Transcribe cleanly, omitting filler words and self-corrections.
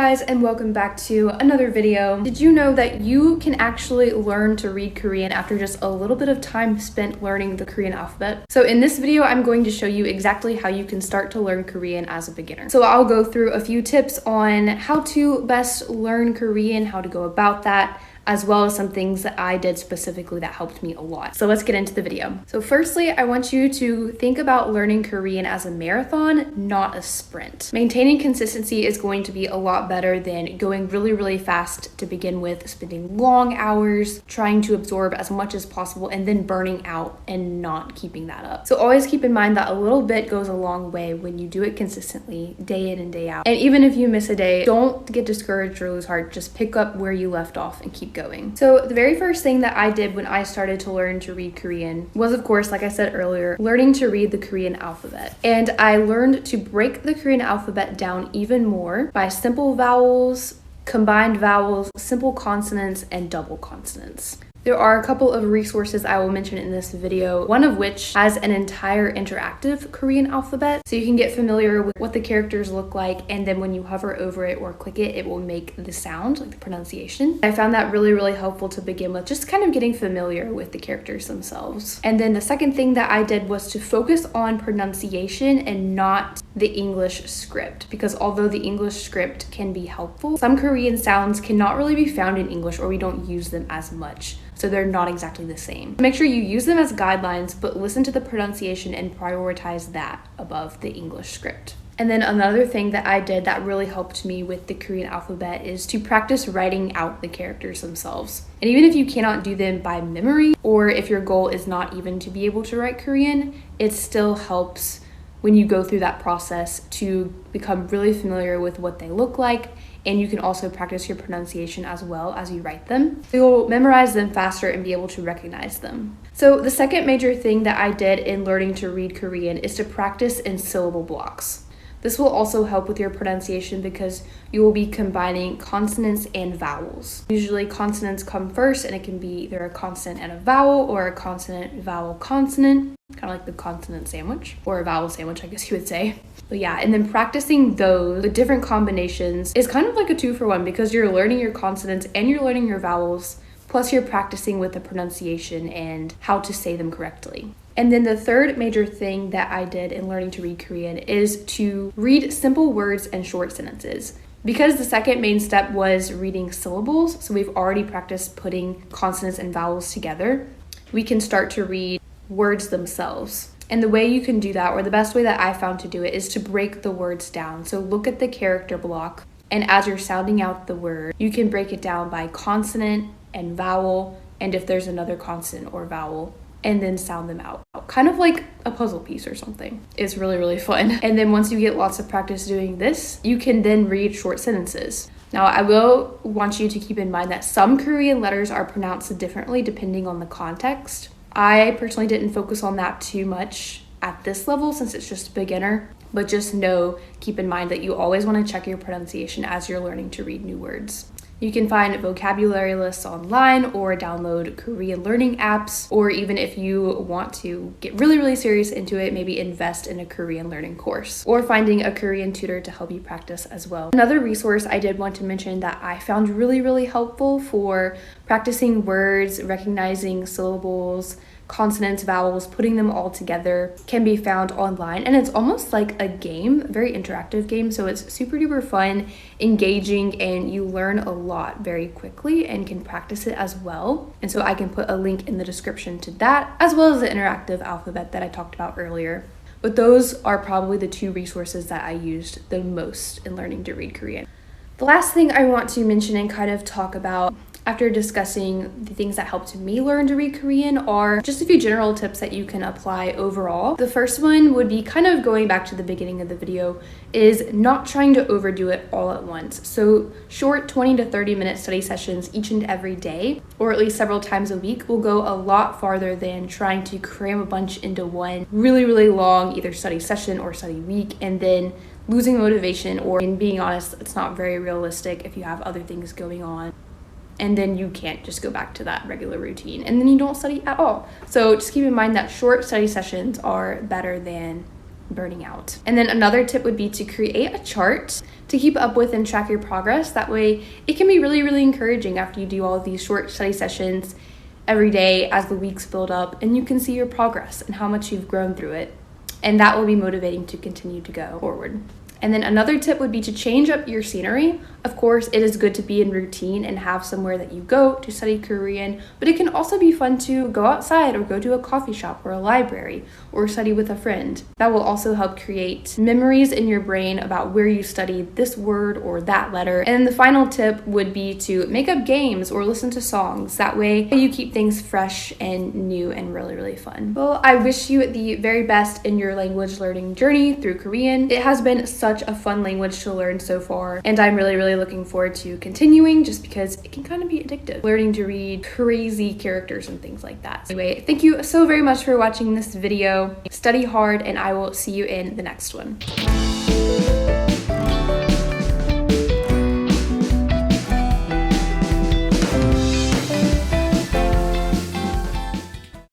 guys, and welcome back to another video. Did you know that you can actually learn to read Korean after just a little bit of time spent learning the Korean alphabet? So in this video, I'm going to show you exactly how you can start to learn Korean as a beginner. So I'll go through a few tips on how to best learn Korean, how to go about that, as well as some things that I did specifically that helped me a lot. So let's get into the video. So firstly, I want you to think about learning Korean as a marathon, not a sprint. Maintaining consistency is going to be a lot better than going really fast to begin with, spending long hours trying to absorb as much as possible and then burning out and not keeping that up. So always keep in mind that a little bit goes a long way when you do it consistently, day in and day out. And even if you miss a day, don't get discouraged or lose heart. Just pick up where you left off and keep going. So the very first thing that I did when I started to learn to read Korean was, of course, like I said earlier, learning to read the Korean alphabet. And I learned to break the Korean alphabet down even more by simple vowels, combined vowels, simple consonants, and double consonants. There are a couple of resources I will mention in this video, one of which has an entire interactive Korean alphabet, so you can get familiar with what the characters look like, and then when you hover over it or click it, it will make the sound, like the pronunciation. I found that really helpful to begin with, just kind of getting familiar with the characters themselves. And then the second thing that I did was to focus on pronunciation and not the English script, because although the English script can be helpful, some Korean sounds cannot really be found in English, or we don't use them as much. So they're not exactly the same. Make sure you use them as guidelines, but listen to the pronunciation and prioritize that above the English script. And then another thing that I did that really helped me with the Korean alphabet is to practice writing out the characters themselves. And even if you cannot do them by memory, or if your goal is not even to be able to write Korean, it still helps when you go through that process to become really familiar with what they look like. And you can also practice your pronunciation as well as you write them. You'll memorize them faster and be able to recognize them. So the second major thing that I did in learning to read Korean is to practice in syllable blocks. This will also help with your pronunciation because you will be combining consonants and vowels. Usually consonants come first, and it can be either a consonant and a vowel or a consonant, vowel, consonant, kind of like the consonant sandwich, or a vowel sandwich, I guess you would say. But yeah, and then practicing those with different combinations is kind of like a 2-for-1 because you're learning your consonants and you're learning your vowels, plus you're practicing with the pronunciation and how to say them correctly. And then the third major thing that I did in learning to read Korean is to read simple words and short sentences. Because the second main step was reading syllables, so we've already practiced putting consonants and vowels together, we can start to read words themselves. And the way you can do that, or the best way that I found to do it, is to break the words down. So look at the character block, and as you're sounding out the word, you can break it down by consonant and vowel, and if there's another consonant or vowel, and then sound them out. Kind of like a puzzle piece or something. It's really fun. And then once you get lots of practice doing this, you can then read short sentences. Now, I will want you to keep in mind that some Korean letters are pronounced differently depending on the context. I personally didn't focus on that too much at this level since it's just a beginner, but just keep in mind that you always want to check your pronunciation as you're learning to read new words. You can find vocabulary lists online or download Korean learning apps, or even if you want to get really serious into it, maybe invest in a Korean learning course or finding a Korean tutor to help you practice as well. Another resource I did want to mention that I found really helpful for practicing words, recognizing syllables, consonants, vowels, putting them all together can be found online, and it's almost like a game, a very interactive game, so it's super duper fun, engaging, and you learn a lot very quickly and can practice it as well. And so I can put a link in the description to that, as well as the interactive alphabet that I talked about earlier. But those are probably the two resources that I used the most in learning to read Korean. The last thing I want to mention and kind of talk about after discussing the things that helped me learn to read Korean are just a few general tips that you can apply overall. The first one would be kind of going back to the beginning of the video, is not trying to overdo it all at once. So short 20 to 30 minute study sessions each and every day, or at least several times a week, will go a lot farther than trying to cram a bunch into one really long either study session or study week and then losing motivation, or, in being honest, it's not very realistic if you have other things going on. And then you can't just go back to that regular routine, and then you don't study at all. So just keep in mind that short study sessions are better than burning out. And then another tip would be to create a chart to keep up with and track your progress. That way it can be really, really encouraging after you do all of these short study sessions every day as the weeks build up, and you can see your progress and how much you've grown through it. And that will be motivating to continue to go forward. And then another tip would be to change up your scenery. Of course, it is good to be in routine and have somewhere that you go to study Korean, but it can also be fun to go outside or go to a coffee shop or a library or study with a friend. That will also help create memories in your brain about where you studied this word or that letter. And then the final tip would be to make up games or listen to songs. That way you keep things fresh and new and really, really fun. Well, I wish you the very best in your language learning journey through Korean. It has been such a fun language to learn so far, and I'm really, really looking forward to continuing just because it can kind of be addictive, learning to read crazy characters and things like that. Anyway, thank you so very much for watching this video. Study hard, and I will see you in the next one.